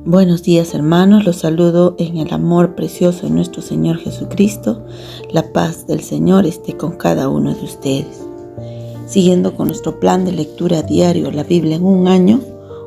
Buenos días, hermanos, los saludo en el amor precioso de nuestro Señor Jesucristo. La paz del Señor esté con cada uno de ustedes. Siguiendo con nuestro plan de lectura diario, la Biblia en un año,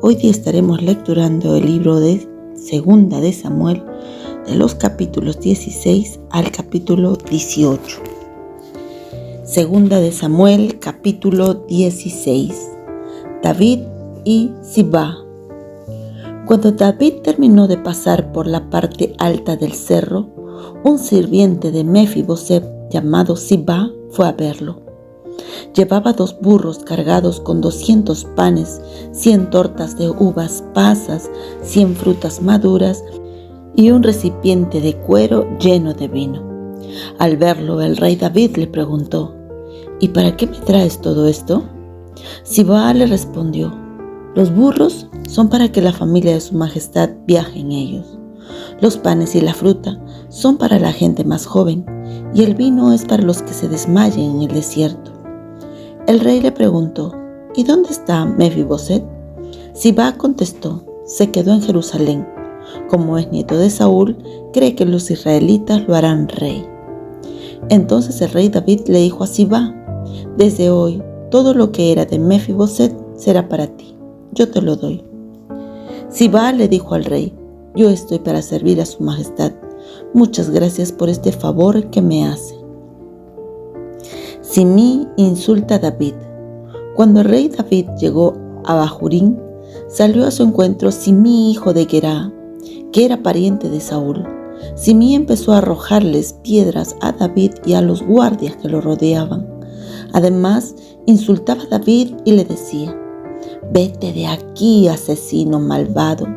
hoy día estaremos lecturando el libro de Segunda de Samuel, de los capítulos 16 al capítulo 18. Segunda de Samuel, capítulo 16. David y Sibá. Cuando David terminó de pasar por la parte alta del cerro, un sirviente de Mefiboset llamado Sibá fue a verlo. Llevaba 2 burros cargados con 200 panes, 100 tortas de uvas pasas, 100 frutas maduras y un recipiente de cuero lleno de vino. Al verlo, el rey David le preguntó: ¿Y para qué me traes todo esto? Sibá le respondió: los burros son para que la familia de su majestad viaje en ellos. Los panes y la fruta son para la gente más joven, y el vino es para los que se desmayen en el desierto. El rey le preguntó: ¿Y dónde está Mefiboset? Sibá contestó: se quedó en Jerusalén. Como es nieto de Saúl, cree que los israelitas lo harán rey. Entonces el rey David le dijo a Sibá: desde hoy, todo lo que era de Mefiboset será para ti. Yo te lo doy. Sibá le dijo al rey: yo estoy para servir a su majestad. Muchas gracias por este favor que me hace. Simí insulta a David. Cuando el rey David llegó a Bahurín, salió a su encuentro Simí, hijo de Gerá, que era pariente de Saúl. Simí empezó a arrojarles piedras a David y a los guardias que lo rodeaban. Además, insultaba a David y le decía: vete de aquí, asesino malvado.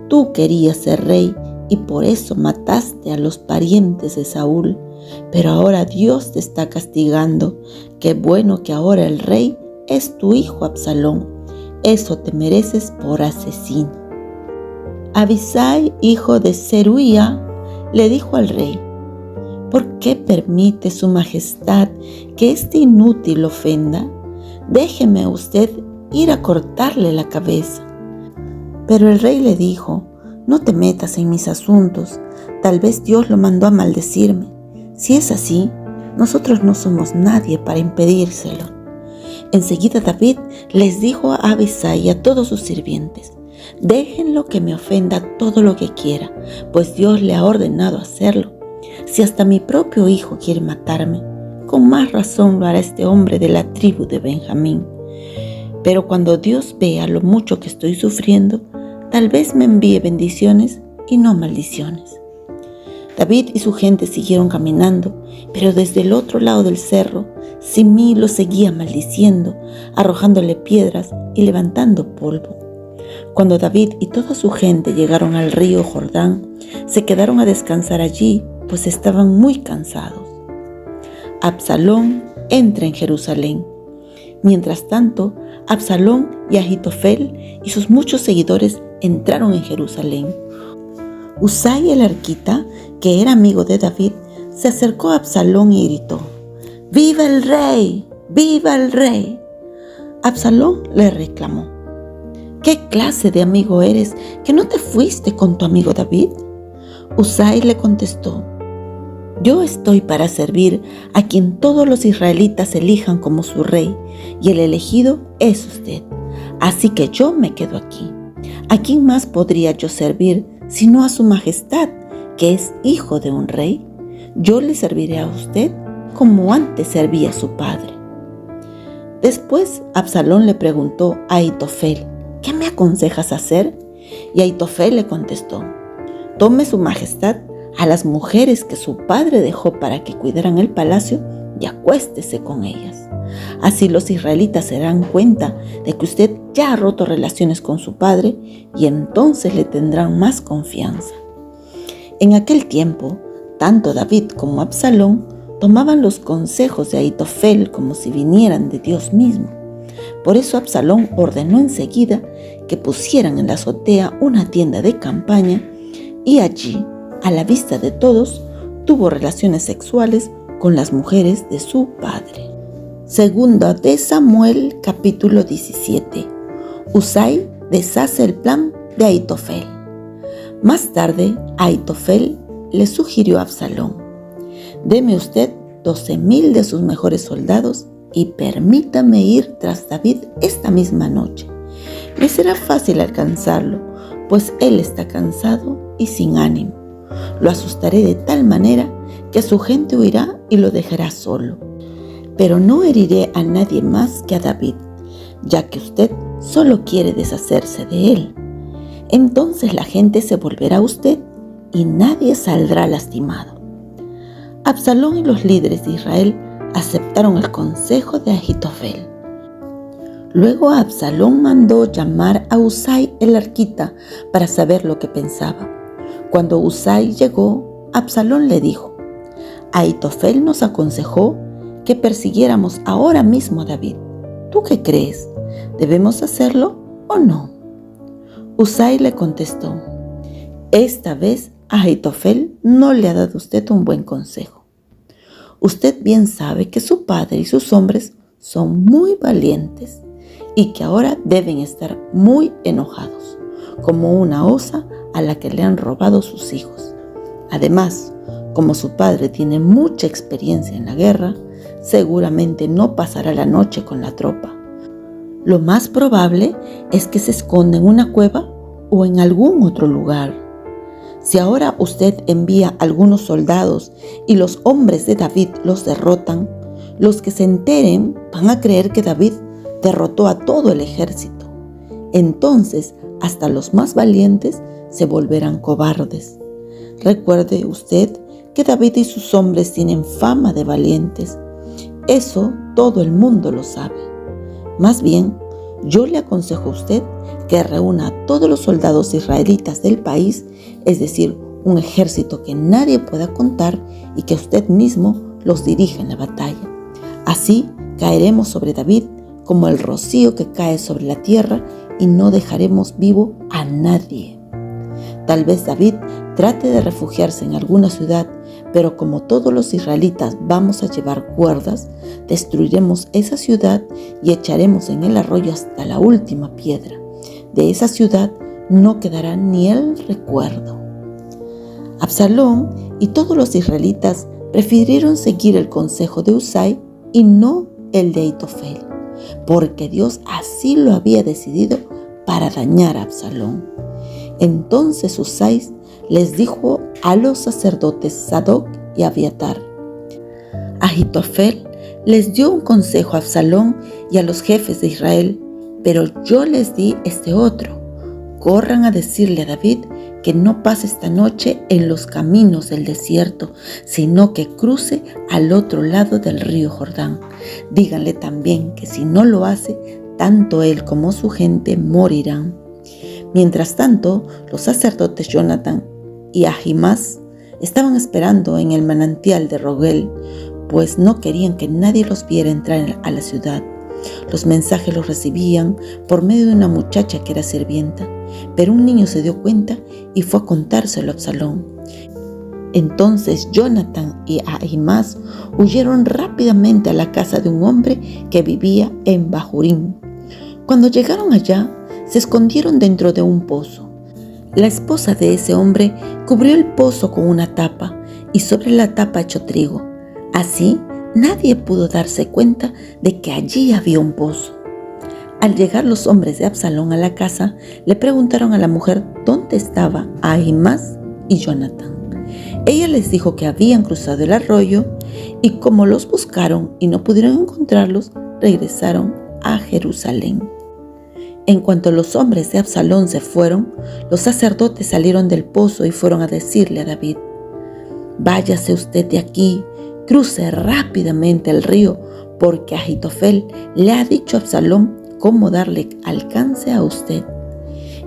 Tú querías ser rey y por eso mataste a los parientes de Saúl. Pero ahora Dios te está castigando. Qué bueno que ahora el rey es tu hijo Absalón. Eso te mereces por asesino. Abisai, hijo de Zeruía, le dijo al rey: ¿por qué permite su majestad que este inútil ofenda? Déjeme usted ir a cortarle la cabeza. Pero el rey le dijo: no te metas en mis asuntos, tal vez Dios lo mandó a maldecirme. Si es así, nosotros no somos nadie para impedírselo. Enseguida David les dijo a Abisai y a todos sus sirvientes: déjenlo que me ofenda todo lo que quiera, pues Dios le ha ordenado hacerlo. Si hasta mi propio hijo quiere matarme, con más razón lo hará este hombre de la tribu de Benjamín. Pero cuando Dios vea lo mucho que estoy sufriendo, tal vez me envíe bendiciones y no maldiciones. David y su gente siguieron caminando, pero desde el otro lado del cerro, Simí lo seguía maldiciendo, arrojándole piedras y levantando polvo. Cuando David y toda su gente llegaron al río Jordán, se quedaron a descansar allí, pues estaban muy cansados. Absalón entra en Jerusalén. Mientras tanto, Absalón y Ahitofel y sus muchos seguidores entraron en Jerusalén. Usai el arquita, que era amigo de David, se acercó a Absalón y gritó: ¡viva el rey! ¡Viva el rey! Absalón le reclamó: ¿qué clase de amigo eres que no te fuiste con tu amigo David? Usai le contestó: yo estoy para servir a quien todos los israelitas elijan como su rey, y el elegido es usted. Así que yo me quedo aquí. ¿A quién más podría yo servir sino a su majestad, que es hijo de un rey? Yo le serviré a usted como antes servía a su padre. Después Absalón le preguntó a Ahitofel: ¿qué me aconsejas hacer? Y Ahitofel le contestó: tome su majestad a las mujeres que su padre dejó para que cuidaran el palacio y acuéstese con ellas. Así los israelitas se darán cuenta de que usted ya ha roto relaciones con su padre y entonces le tendrán más confianza. En aquel tiempo, tanto David como Absalón tomaban los consejos de Ahitofel como si vinieran de Dios mismo. Por eso Absalón ordenó enseguida que pusieran en la azotea una tienda de campaña y allí, a la vista de todos, tuvo relaciones sexuales con las mujeres de su padre. Segunda de Samuel, capítulo 17. Usai deshace el plan de Ahitofel. Más tarde, Ahitofel le sugirió a Absalón: «Deme usted 12,000 de sus mejores soldados y permítame ir tras David esta misma noche. Me será fácil alcanzarlo, pues él está cansado y sin ánimo. Lo asustaré de tal manera que su gente huirá y lo dejará solo. Pero no heriré a nadie más que a David, ya que usted solo quiere deshacerse de él. Entonces la gente se volverá a usted y nadie saldrá lastimado». Absalón y los líderes de Israel aceptaron el consejo de Ahitofel. Luego Absalón mandó llamar a Husai el arquita para saber lo que pensaba. Cuando Husai llegó, Absalón le dijo: «Ahitofel nos aconsejó que persiguiéramos ahora mismo a David. ¿Tú qué crees? ¿Debemos hacerlo o no?». Husai le contestó: «Esta vez Ahitofel no le ha dado usted un buen consejo. Usted bien sabe que su padre y sus hombres son muy valientes y que ahora deben estar muy enojados, como una osa a la que le han robado sus hijos. Además, como su padre tiene mucha experiencia en la guerra, seguramente no pasará la noche con la tropa. Lo más probable es que se esconda en una cueva o en algún otro lugar. Si ahora usted envía algunos soldados y los hombres de David los derrotan, los que se enteren van a creer que David derrotó a todo el ejército. Entonces, hasta los más valientes se volverán cobardes. Recuerde usted que David y sus hombres tienen fama de valientes. Eso todo el mundo lo sabe. Más bien, yo le aconsejo a usted que reúna a todos los soldados israelitas del país, es decir, un ejército que nadie pueda contar, y que usted mismo los dirija en la batalla. Así caeremos sobre David como el rocío que cae sobre la tierra y no dejaremos vivo a nadie. Tal vez David trate de refugiarse en alguna ciudad, pero como todos los israelitas vamos a llevar cuerdas, destruiremos esa ciudad y echaremos en el arroyo hasta la última piedra. De esa ciudad no quedará ni el recuerdo». Absalón y todos los israelitas prefirieron seguir el consejo de Husai y no el de Ahitofel, porque Dios así lo había decidido para dañar a Absalón. Entonces Husai les dijo a los sacerdotes Sadoc y Abiatar: «Ahitofel les dio un consejo a Absalón y a los jefes de Israel, pero yo les di este otro. Corran a decirle a David que no pase esta noche en los caminos del desierto, sino que cruce al otro lado del río Jordán. Díganle también que si no lo hace, tanto él como su gente morirán». Mientras tanto, los sacerdotes Jonatán y Ahimás estaban esperando en el manantial de Rogel, pues no querían que nadie los viera entrar a la ciudad. Los mensajes los recibían por medio de una muchacha que era sirvienta, pero un niño se dio cuenta y fue a contárselo a Absalón. Entonces Jonatán y Ahimás huyeron rápidamente a la casa de un hombre que vivía en Bahurim. Cuando llegaron allá, se escondieron dentro de un pozo. La esposa de ese hombre cubrió el pozo con una tapa y sobre la tapa echó trigo. Así, nadie pudo darse cuenta de que allí había un pozo. Al llegar los hombres de Absalón a la casa, le preguntaron a la mujer dónde estaba Ahimás y Jonatán. Ella les dijo que habían cruzado el arroyo y como los buscaron y no pudieron encontrarlos, regresaron a Jerusalén. En cuanto los hombres de Absalón se fueron, los sacerdotes salieron del pozo y fueron a decirle a David: «Váyase usted de aquí, cruce rápidamente el río, porque Ahitofel le ha dicho a Absalón cómo darle alcance a usted».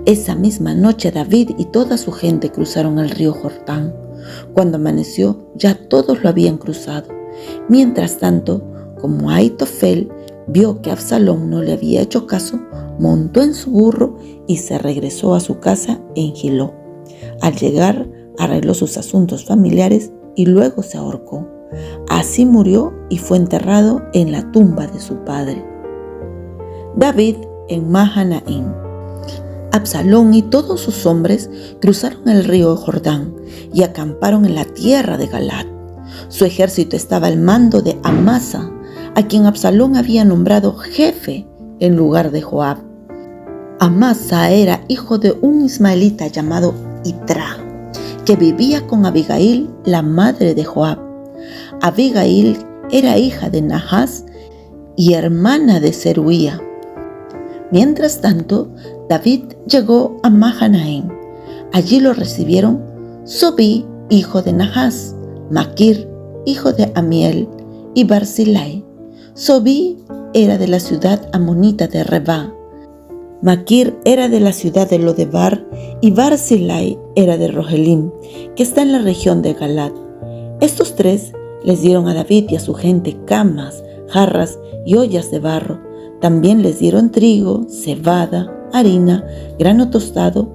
Esa misma noche David y toda su gente cruzaron el río Jordán. Cuando amaneció, ya todos lo habían cruzado. Mientras tanto, como Ahitofel vio que Absalón no le había hecho caso, montó en su burro y se regresó a su casa en Gilo. Al llegar, arregló sus asuntos familiares y luego se ahorcó. Así murió y fue enterrado en la tumba de su padre. David en Mahanaim. Absalón y todos sus hombres cruzaron el río Jordán y acamparon en la tierra de Galaad. Su ejército estaba al mando de Amasa, a quien Absalón había nombrado jefe en lugar de Joab. Amasa era hijo de un ismaelita llamado Itra, que vivía con Abigail, la madre de Joab. Abigail era hija de Nahas y hermana de Zeruía. Mientras tanto, David llegó a Mahanaim. Allí lo recibieron Sobí, hijo de Nahas, Maquir, hijo de Amiel, y Barzillai. Sobí era de la ciudad amonita de Rebá. Maquir era de la ciudad de Lodebar y Barzillai era de Rogelim, que está en la región de Galaad. Estos tres les dieron a David y a su gente camas, jarras y ollas de barro. También les dieron trigo, cebada, harina, grano tostado,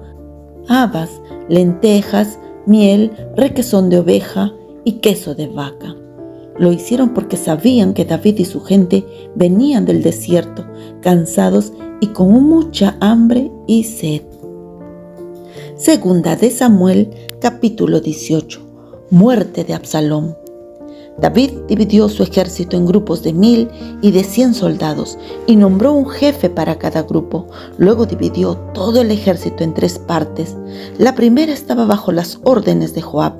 habas, lentejas, miel, requesón de oveja y queso de vaca. Lo hicieron porque sabían que David y su gente venían del desierto, cansados y con mucha hambre y sed. Segunda de Samuel, capítulo 18. Muerte de Absalón. David dividió su ejército en grupos de 1000 y de 100 soldados y nombró un jefe para cada grupo. Luego dividió todo el ejército en 3 partes. La primera estaba bajo las órdenes de Joab.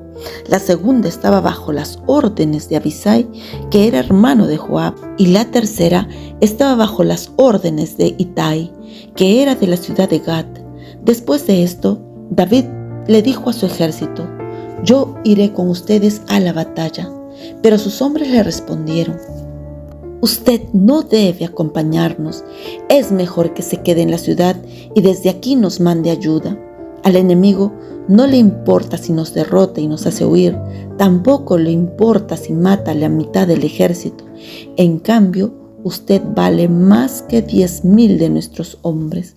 La segunda estaba bajo las órdenes de Abisai, que era hermano de Joab. Y la tercera estaba bajo las órdenes de Itai, que era de la ciudad de Gat. Después de esto, David le dijo a su ejército: «Yo iré con ustedes a la batalla». Pero sus hombres le respondieron: «Usted no debe acompañarnos. Es mejor que se quede en la ciudad y desde aquí nos mande ayuda. Al enemigo no le importa si nos derrota y nos hace huir. Tampoco le importa si mata a la mitad del ejército. En cambio, usted vale más que 10,000 de nuestros hombres».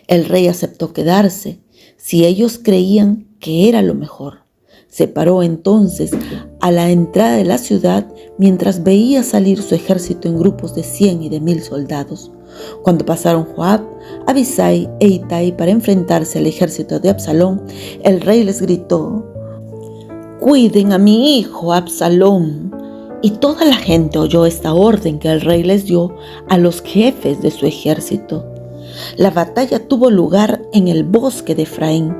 El rey aceptó quedarse si ellos creían que era lo mejor. Se paró entonces a la entrada de la ciudad mientras veía salir su ejército en grupos de 100 y de 1000 soldados. Cuando pasaron Joab, Abisai e Itai para enfrentarse al ejército de Absalón, el rey les gritó: «Cuiden a mi hijo Absalón». Y toda la gente oyó esta orden que el rey les dio a los jefes de su ejército. La batalla tuvo lugar en el bosque de Efraín,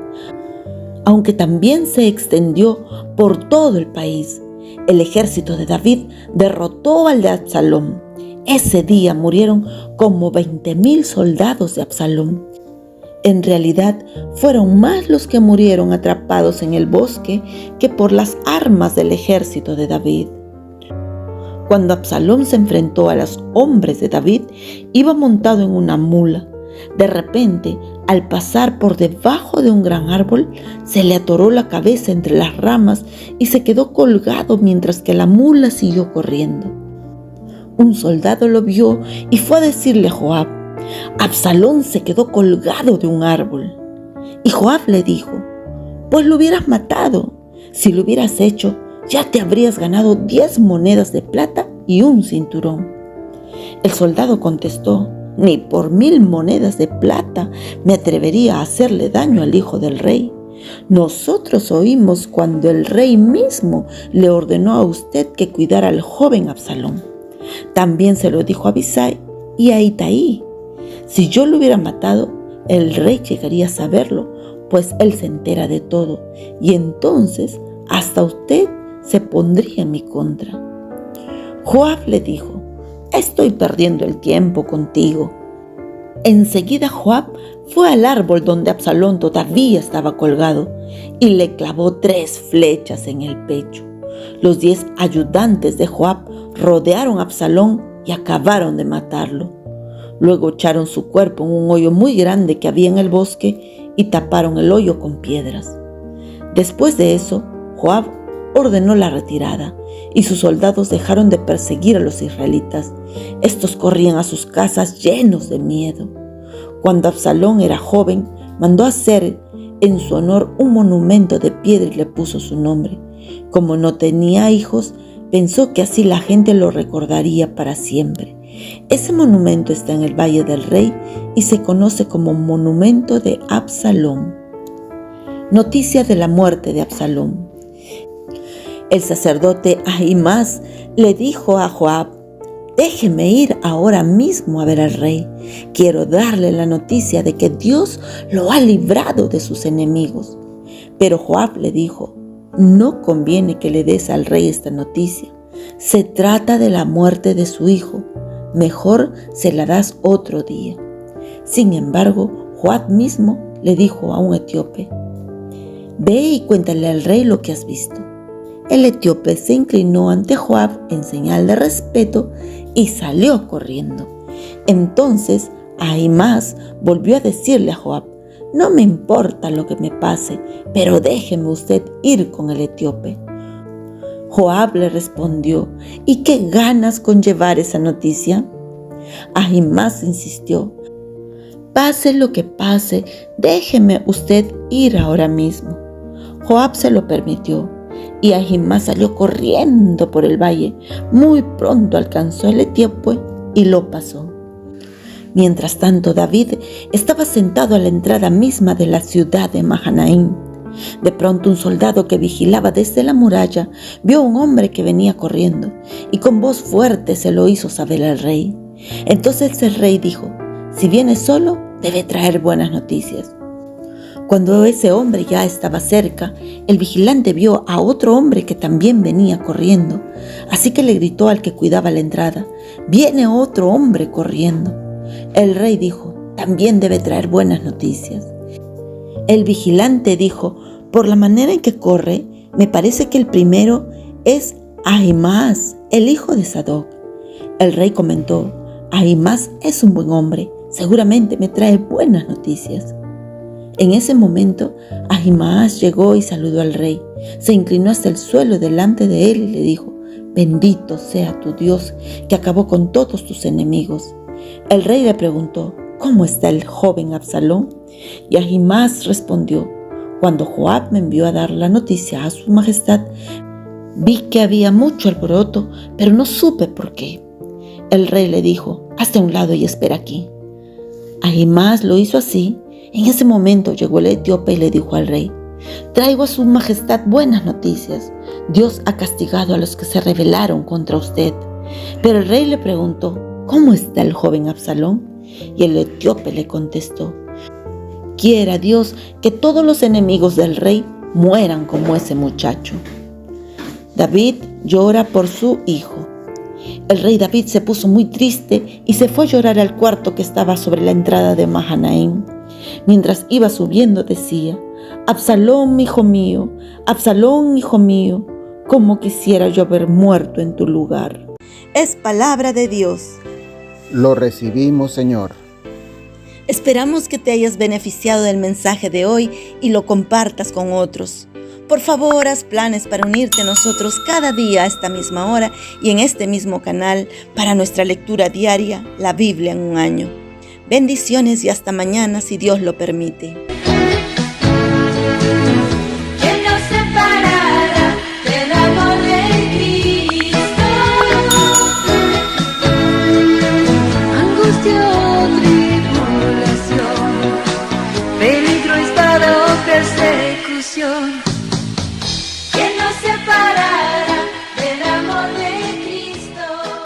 aunque también se extendió por todo el país. El ejército de David derrotó al de Absalón. Ese día murieron como 20,000 soldados de Absalón. En realidad, fueron más los que murieron atrapados en el bosque que por las armas del ejército de David. Cuando Absalón se enfrentó a los hombres de David, iba montado en una mula. De repente, al pasar por debajo de un gran árbol, se le atoró la cabeza entre las ramas y se quedó colgado mientras que la mula siguió corriendo. Un soldado lo vio y fue a decirle a Joab: «Absalón se quedó colgado de un árbol». Y Joab le dijo: «Pues lo hubieras matado. Si lo hubieras hecho, ya te habrías ganado 10 monedas de plata y un cinturón». El soldado contestó: «Ni por 1000 monedas de plata me atrevería a hacerle daño al hijo del rey. Nosotros oímos cuando el rey mismo le ordenó a usted que cuidara al joven Absalón. También se lo dijo a Abisai y a Itai. Si yo lo hubiera matado, el rey llegaría a saberlo, pues él se entera de todo, y entonces hasta usted se pondría en mi contra». Joab le dijo: «Estoy perdiendo el tiempo contigo». Enseguida Joab fue al árbol donde Absalón todavía estaba colgado y le clavó 3 flechas en el pecho. Los 10 ayudantes de Joab rodearon a Absalón y acabaron de matarlo. Luego echaron su cuerpo en un hoyo muy grande que había en el bosque y taparon el hoyo con piedras. Después de eso, Joab ordenó la retirada y sus soldados dejaron de perseguir a los israelitas. Estos corrían a sus casas llenos de miedo. Cuando Absalón era joven, mandó hacer en su honor un monumento de piedra y le puso su nombre. Como no tenía hijos, pensó que así la gente lo recordaría para siempre. Ese monumento está en el Valle del Rey y se conoce como Monumento de Absalón. Noticia de la muerte de Absalón. El sacerdote Ahimaas le dijo a Joab: déjeme ir ahora mismo a ver al rey. Quiero darle la noticia de que Dios lo ha librado de sus enemigos. Pero Joab le dijo: no conviene que le des al rey esta noticia. Se trata de la muerte de su hijo. Mejor se la das otro día. Sin embargo, Joab mismo le dijo a un etíope: ve y cuéntale al rey lo que has visto. El etíope se inclinó ante Joab en señal de respeto y salió corriendo. Entonces Ahimaas volvió a decirle a Joab: no me importa lo que me pase, pero déjeme usted ir con el etíope. Joab le respondió: ¿y qué ganas con llevar esa noticia? Ahimaas insistió: pase lo que pase, déjeme usted ir ahora mismo. Joab se lo permitió y Ahimaas salió corriendo por el valle. Muy pronto alcanzó el etíope y lo pasó. Mientras tanto, David estaba sentado a la entrada misma de la ciudad de Mahanaim. De pronto, un soldado que vigilaba desde la muralla vio a un hombre que venía corriendo y con voz fuerte se lo hizo saber al rey. Entonces el rey dijo: si viene solo, debe traer buenas noticias. Cuando ese hombre ya estaba cerca, el vigilante vio a otro hombre que también venía corriendo. Así que le gritó al que cuidaba la entrada: viene otro hombre corriendo. El rey dijo: también debe traer buenas noticias. El vigilante dijo: por la manera en que corre, me parece que el primero es Ahimaas, el hijo de Sadoc. El rey comentó: Ahimaas es un buen hombre, seguramente me trae buenas noticias. En ese momento, Ahimaas llegó y saludó al rey. Se inclinó hasta el suelo delante de él y le dijo: bendito sea tu Dios, que acabó con todos tus enemigos. El rey le preguntó: ¿cómo está el joven Absalón? Y Ahimaas respondió: cuando Joab me envió a dar la noticia a su majestad, vi que había mucho alboroto, pero no supe por qué. El rey le dijo: hazte a un lado y espera aquí. Ahimaas lo hizo así. En ese momento llegó el etíope y le dijo al rey: traigo a su majestad buenas noticias. Dios ha castigado a los que se rebelaron contra usted. Pero el rey le preguntó: ¿cómo está el joven Absalón? Y el etíope le contestó: quiera Dios que todos los enemigos del rey mueran como ese muchacho. David llora por su hijo. El rey David se puso muy triste y se fue a llorar al cuarto que estaba sobre la entrada de Mahanaim. Mientras iba subiendo decía: Absalón, hijo mío, Absalón, hijo mío, cómo quisiera yo haber muerto en tu lugar. Es palabra de Dios. Lo recibimos, Señor. Esperamos que te hayas beneficiado del mensaje de hoy y lo compartas con otros. Por favor, haz planes para unirte a nosotros cada día a esta misma hora y en este mismo canal para nuestra lectura diaria, la Biblia en un año. Bendiciones y hasta mañana si Dios lo permite. ¿Quién nos separará del amor de Cristo? Angustia